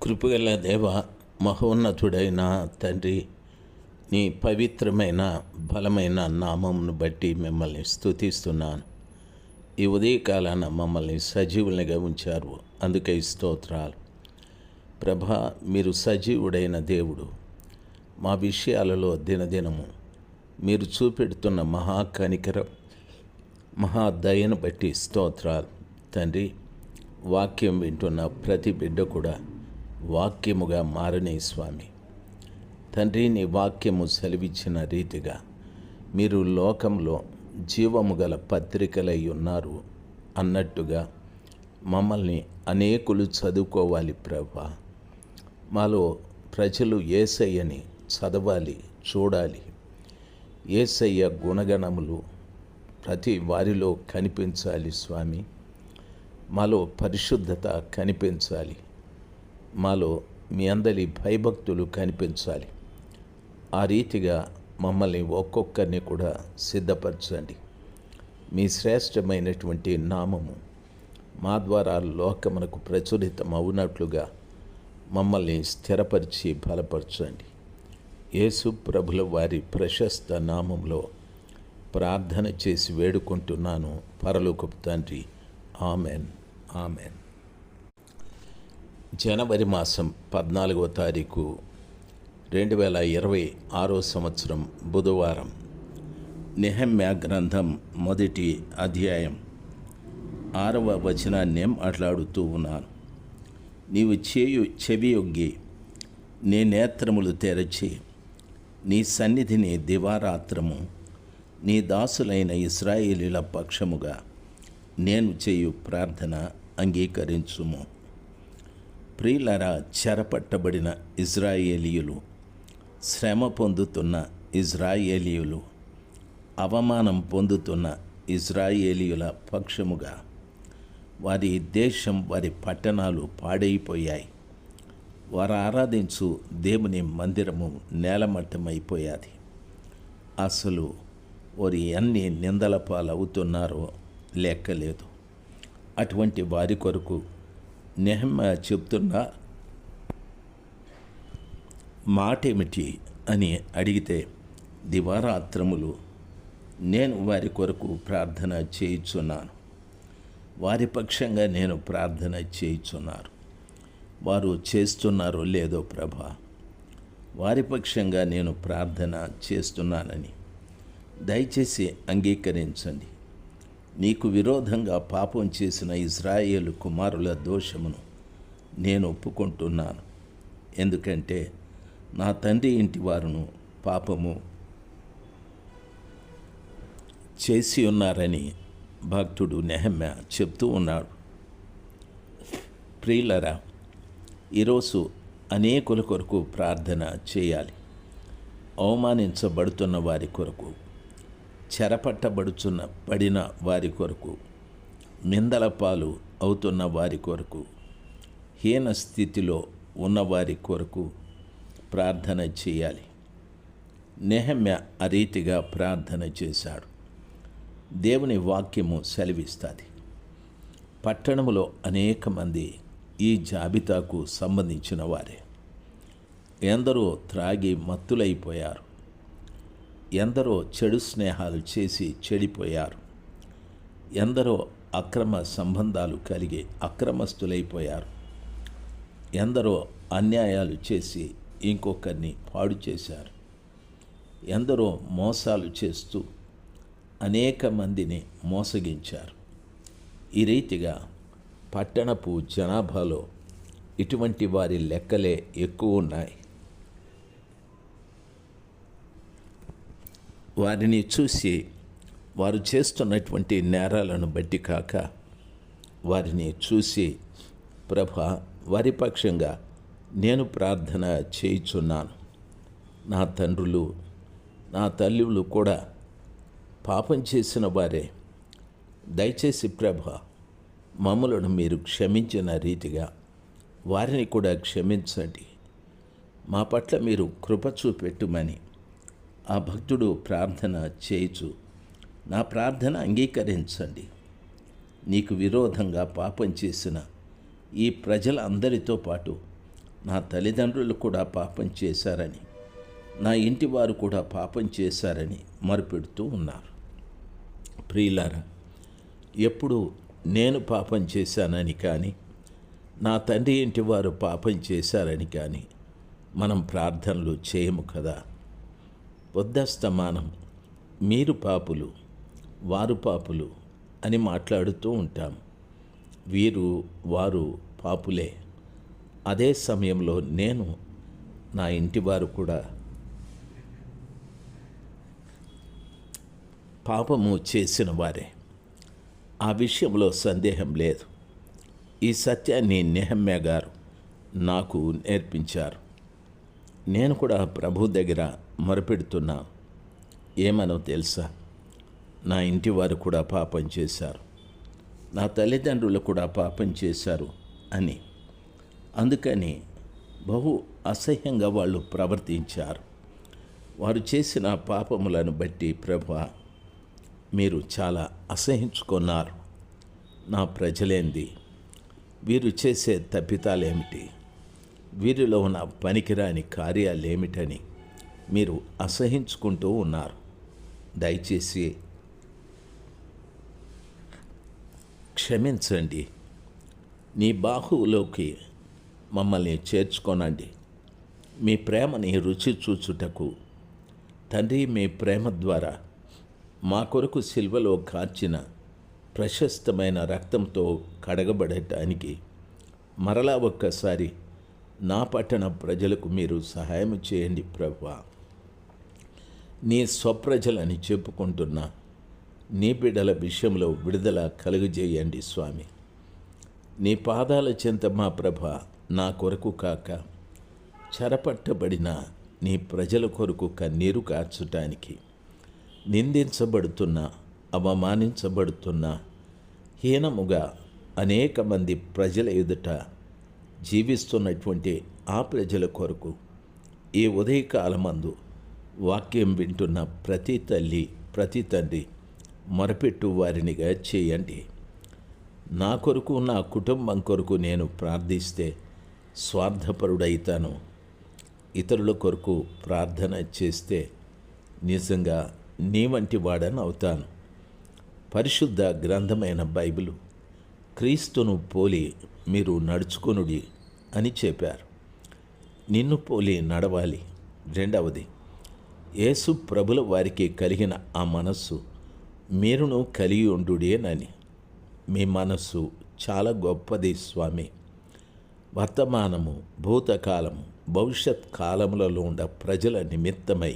కృపగల దేవ, మహోన్నతుడైన తండ్రి, నీ పవిత్రమైన బలమైన నామమును బట్టి మిమ్మల్ని స్తుతిస్తున్నాను. ఈ ఉదయకాలాన మమ్మల్ని సజీవులుగా ఉంచారు, అందుకే స్తోత్రాలు. ప్రభా, మీరు సజీవుడైన దేవుడు. మా విషయాలలో దినదినము మీరు చూపెడుతున్న మహాకనికరం, మహాదయను బట్టి స్తోత్రాలు తండ్రి. వాక్యం వింటున్న ప్రతి బిడ్డ కూడా వాక్యముగా మారనే స్వామి. తండ్రి, నీ వాక్యము సెలవిచ్చిన రీతిగా మీరు లోకంలో జీవము గల పత్రికలై ఉన్నారు అన్నట్టుగా మమ్మల్ని అనేకులు చదువుకోవాలి ప్రభా. మాలో ప్రజలు యేసయ్యని చదవాలి, చూడాలి. యేసయ్య గుణగణములు ప్రతి వారిలో కనిపించాలి స్వామి. మాలో పరిశుద్ధత కనిపించాలి. మాలో మీ అందరి భయభక్తులు కనిపించాలి. ఆ రీతిగా మమ్మల్ని ఒక్కొక్కరిని కూడా సిద్ధపరచండి. మీ శ్రేష్టమైనటువంటి నామము మా ద్వారా లోకమునకు ప్రచురితం అవునట్లుగా మమ్మల్ని స్థిరపరిచి బలపరచండి. యేసు ప్రభుల వారి ప్రశస్త నామంలో ప్రార్థన చేసి వేడుకుంటున్నాను పరలోకపు తండ్రి. Amen, amen. జనవరి మాసం 14వ తారీఖు 2026 సంవత్సరం బుధవారం. నెహెమ్యా గ్రంథం మొదటి అధ్యాయం 6వ వచనాన్ని మాట్లాడుతూ ఉన్నాను. నీవు చెవియొగ్గి నీ నేత్రములు తెరచి నీ సన్నిధిని దివారాత్రము నీ దాసులైన ఇశ్రాయేలీల పక్షముగా నేను చేయు ప్రార్థన అంగీకరించుము. ప్రియులారా, చెరపట్టబడిన ఇజ్రాయేలీయులు, శ్రమ పొందుతున్న ఇజ్రాయేలీయులు, అవమానం పొందుతున్న ఇజ్రాయేలీయుల పక్షముగా వారి దేశం, వారి పట్టణాలు పాడైపోయాయి. వారు ఆరాధించు దేవుని మందిరము నేలమట్టమైపోయాది. అసలు వారు ఎన్ని నిందల పాలవుతున్నారో లెక్కలేదు. అటువంటి వారి కొరకు నెహెమ్యా చెప్తున్న మాటేమిటి అని అడిగితే, దివారాత్రములు నేను వారి కొరకు ప్రార్థన చేయుచున్నాను. వారి పక్షంగా నేను ప్రార్థన చేయుచున్నాను. వారు చేస్తున్నారో లేదో ప్రభా, వారి పక్షంగా నేను ప్రార్థన చేస్తున్నానని దయచేసి అంగీకరించండి. నీకు విరోధంగా పాపం చేసిన ఇశ్రాయేలు కుమారుల దోషమును నేను ఒప్పుకుంటున్నాను. ఎందుకంటే నా తండ్రి ఇంటి వారును పాపము చేసి ఉన్నారని భక్తుడు నెహెమ్యా చెప్తూ ఉన్నాడు. ప్రియులరా, ఈరోజు అనేకుల కొరకు ప్రార్థన చేయాలి. అవమానించబడుతున్న వారి కొరకు, పడిన వారి కొరకు, నిందల పాలు అవుతున్న వారి కొరకు, హీన స్థితిలో ఉన్నవారి కొరకు ప్రార్థన చేయాలి. నెహెమ్యా ఆ రీతిగా ప్రార్థన చేశాడు. దేవుని వాక్యము సెలవిస్తుంది. పట్టణములో అనేక మంది ఈ జాబితాకు సంబంధించిన వారే. ఎందరో త్రాగి మత్తులైపోయారు. ఎందరో చెడు స్నేహాలు చేసి చెడిపోయారు. ఎందరో అక్రమ సంబంధాలు కలిగి అక్రమస్తులైపోయారు. ఎందరో అన్యాయాలు చేసి ఇంకొకరిని పాడు చేశారు. ఎందరో మోసాలు చేస్తూ అనేక మందిని మోసగించారు. ఈ రీతిగా పట్టణపు జనాభాలో ఇటువంటి వారి లెక్కలే ఎక్కువ ఉన్నాయి. వారిని చూసి వారు చేస్తున్నటువంటి నేరాలను బట్టి కాక, వారిని చూసి ప్రభా, వారి పక్షంగా నేను ప్రార్థన చేయుచున్నాను. నా తండ్రులు, నా తల్లులు కూడా పాపం చేసిన వారే. దయచేసి ప్రభా, మమ్ములను మీరు క్షమించిన రీతిగా వారిని కూడా క్షమించండి. మా పట్ల మీరు కృప చూపెట్టుమని ఆ భక్తుడు ప్రార్థన చేయుచు, నా ప్రార్థన అంగీకరించండి. నీకు విరోధంగా పాపం చేసిన ఈ ప్రజలందరితో పాటు నా తల్లిదండ్రులు కూడా పాపం చేశారని, నా ఇంటి వారు కూడా పాపం చేశారని మొరపెడుతూ ఉన్నారు. ప్రియులారా, ఎప్పుడు నేను పాపం చేశానని కానీ, నా తండ్రి ఇంటి వారు పాపం చేశారని కానీ మనం ప్రార్థనలు చేయము కదా. పొద్దస్తమానం మీరు పాపులు, వారు పాపులు అని మాట్లాడుతూ ఉంటాం. వీరు వారు పాపులే. అదే సమయంలో నేను, నా ఇంటివారు కూడా పాపము చేసిన వారే. ఆ విషయంలో సందేహం లేదు. ఈ సత్యాన్ని నెహమ్యా గారు నాకు నేర్పించారు. నేను కూడా ప్రభు దగ్గర మొరపెడుతున్నా. ఏమనో తెలుసా? నా ఇంటి వారు కూడా పాపం చేశారు, నా తల్లిదండ్రులు కూడా పాపం చేశారు అని. అందుకని బహు అసహ్యంగా వాళ్ళు ప్రవర్తించారు. వారు చేసిన పాపములను బట్టి ప్రభువా, మీరు చాలా అసహించుకున్నారు. నా ప్రజలేంది, వీరు చేసే తప్పితాలేమిటి, వీరిలో ఉన్న పనికిరాని కార్యాలేమిటని మీరు అసహించుకుంటూ ఉన్నారు. దయచేసి క్షమించండి. నీ బాహువులోకి మమ్మల్ని చేర్చుకోనండి. మీ ప్రేమని రుచి చూచుటకు తండ్రి, మీ ప్రేమ ద్వారా మా కొరకు సిల్వలో కార్చిన ప్రశస్తమైన రక్తంతో కడగబడటానికి మరలా ఒక్కసారి నా పట్టణ ప్రజలకు మీరు సహాయం చేయండి ప్రభువా. నీ స్వప్రజలని చెప్పుకుంటున్న నీ బిడ్డల విషయంలో విడుదల కలుగజేయండి స్వామి. నీ పాదాల చెంత మా ప్రభ నా కొరకు కాక చెరపట్టబడిన నీ ప్రజల కొరకు కన్నీరు కార్చటానికి, నిందించబడుతున్న, అవమానించబడుతున్న, హీనముగా అనేక మంది ప్రజల ఎదుట జీవిస్తున్నటువంటి ఆ ప్రజల కొరకు ఈ ఉదయకాలమందు వాక్యం వింటున్న ప్రతి తల్లి, ప్రతి తండ్రి మొరపెట్టు వారినిగా చేయండి. నా కొరకు, నా కుటుంబం కొరకు నేను ప్రార్థిస్తే స్వార్థపరుడైతాను. ఇతరుల కొరకు ప్రార్థన చేస్తే నిజంగా నీ వంటి వాడని అవుతాను. పరిశుద్ధ గ్రంథమైన బైబిలు క్రీస్తును పోలి మీరు నడుచుకొనుడి అని చెప్పారు. నిన్ను పోలి నడవాలి. రెండవది, యేసు ప్రభుల వారికి కలిగిన ఆ మనస్సు మీరును కలిగి ఉండుడేనని. మీ మనస్సు చాలా గొప్పది స్వామి. వర్తమానము, భూతకాలము, భవిష్యత్ కాలములలో ఉండ ప్రజల నిమిత్తమై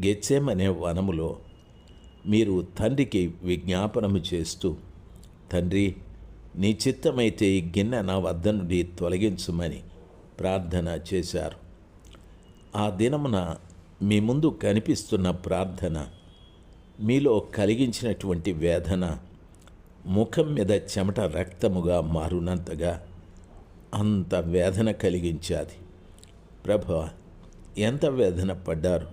గెత్సేమనే వనములో మీరు తండ్రికి విజ్ఞాపనము చేస్తూ, తండ్రి, నీ చిత్తమైతే ఈ గిన్నె నా వద్ద నుండి తొలగించుమని ప్రార్థన చేశారు. ఆ దినమున మీ ముందు కనిపిస్తున్న ప్రార్థన మీలో కలిగించినటువంటి వేదన ముఖం మీద చెమట రక్తముగా మారునంతగా అంత వేదన కలిగించాది. ప్రభువా, ఎంత వేదన పడ్డారు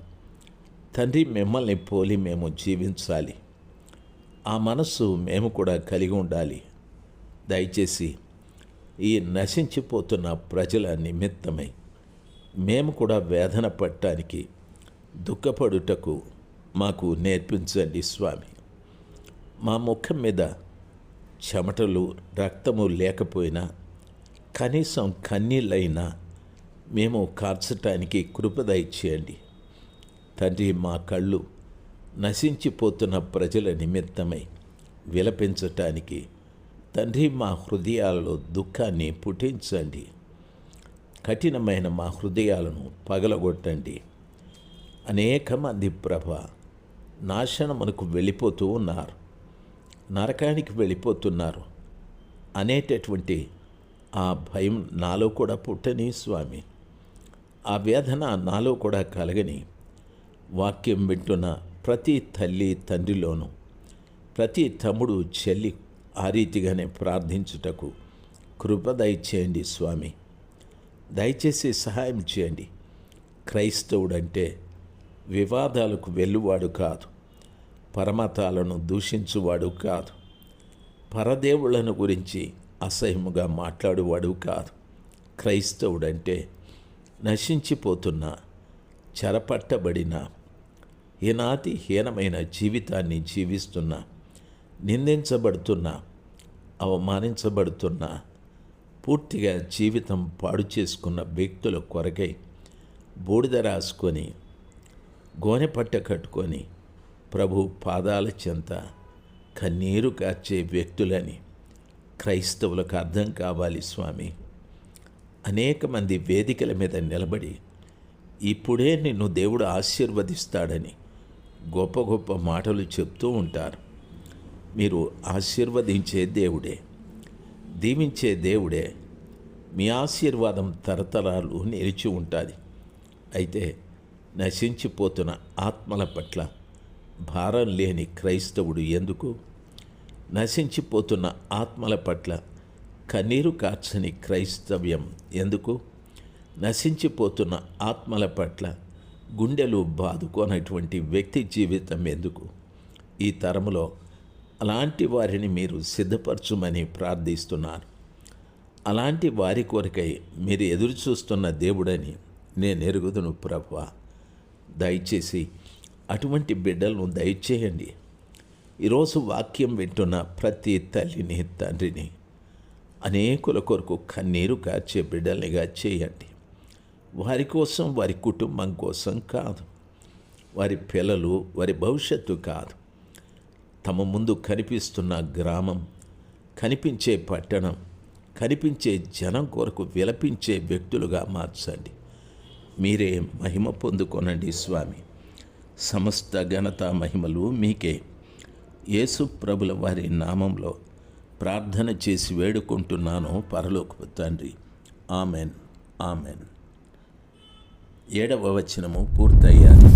తండ్రి. మిమ్మల్ని పోలి మేము జీవించాలి. ఆ మనస్సు మేము కూడా కలిగి ఉండాలి. దయచేసి ఈ నశించిపోతున్న ప్రజల నిమిత్తమై మేము కూడా వేదన పడటానికి, దుఃఖపడుటకు మాకు నేర్పించండి స్వామి. మా ముఖం మీద చెమటలు, రక్తము లేకపోయినా కనీసం కన్నీళ్ళైనా మేము కార్చటానికి కృప దయచేయండి తండ్రి. మా కళ్ళు నశించిపోతున్న ప్రజల నిమిత్తమై విలపించటానికి తండ్రి, మా హృదయాలలో దుఃఖాన్ని పుట్టించండి. కఠినమైన మా హృదయాలను పగలగొట్టండి. అనేక మంది ప్రభ నాశనమునకు వెళ్ళిపోతూ ఉన్నారు, నరకానికి వెళ్ళిపోతున్నారు అనేటటువంటి ఆ భయం నాలో కూడా పుట్టని స్వామి. ఆ వేదన నాలో కూడా కలగని. వాక్యం వింటున్న ప్రతి తల్లి తండ్రిలోనూ, ప్రతి తమ్ముడు చెల్లి ఆ రీతిగానే ప్రార్థించుటకు కృప దయచేయండి స్వామి. దయచేసి సహాయం చేయండి. క్రైస్తవుడంటే వివాదాలకు వెళ్ళువాడు కాదు, పరమతాలను దూషించువాడు కాదు, పరదేవులను గురించి అసహ్యముగా మాట్లాడువాడు కాదు. క్రైస్తవుడంటే నశించిపోతున్న, చెరపట్టబడిన, హీనాతి హీనమైన జీవితాన్ని జీవిస్తున్న, నిందించబడుతున్న, అవమానించబడుతున్న, పూర్తిగా జీవితం పాడు చేసుకున్న వ్యక్తుల కొరకై బూడిద రాసుకొని, గోనెపట్ట కట్టుకొని ప్రభు పాదాల చెంత కన్నీరు కార్చే వ్యక్తులని క్రైస్తవులకు అర్థం కావాలి స్వామి. అనేక మంది వేదికల మీద నిలబడి ఇప్పుడే నిన్ను దేవుడు ఆశీర్వదిస్తాడని గొప్ప గొప్ప మాటలు చెప్తూ ఉంటారు. మీరు ఆశీర్వదించే దేవుడే, దీవించే దేవుడే. మీ ఆశీర్వాదం తరతరాలు నిలిచి ఉంటుంది. అయితే నశించిపోతున్న ఆత్మల పట్ల భారం లేని క్రైస్తవుడు ఎందుకు? నశించిపోతున్న ఆత్మల పట్ల కన్నీరు కార్చని క్రైస్తవ్యం ఎందుకు? నశించిపోతున్న ఆత్మల పట్ల గుండెలు బాదుకోనటువంటి వ్యక్తి జీవితం ఎందుకు? ఈ తరములో అలాంటి వారిని మీరు సిద్ధపరచుమని ప్రార్థిస్తున్నారు. అలాంటి వారి కొరకై మీరు ఎదురు చూస్తున్న దేవుడని నేను ఎరుగుదును ప్రభువా. దయచేసి అటువంటి బిడ్డలను దయచేయండి. ఈరోజు వాక్యం వింటున్న ప్రతి తల్లిని, తండ్రిని అనేకుల కొరకు కన్నీరు కార్చే బిడ్డల్నిగా చేయండి. వారి కోసం, వారి కుటుంబం కోసం కాదు, వారి పిల్లలు, వారి భవిష్యత్తు కాదు, తమ ముందు కనిపిస్తున్న గ్రామం, కనిపించే పట్టణం, కనిపించే జనం కొరకు విలపించే వ్యక్తులుగా మార్చండి. మీరే మహిమ పొందుకొనండి స్వామి. సమస్త ఘనత మహిమలు మీకే. యేసు ప్రభుల వారి నామంలో ప్రార్థన చేసి వేడుకుంటున్నాను పరలోకపు తండ్రి. Amen, amen. 7వ వచనము పూర్తయ్యారు.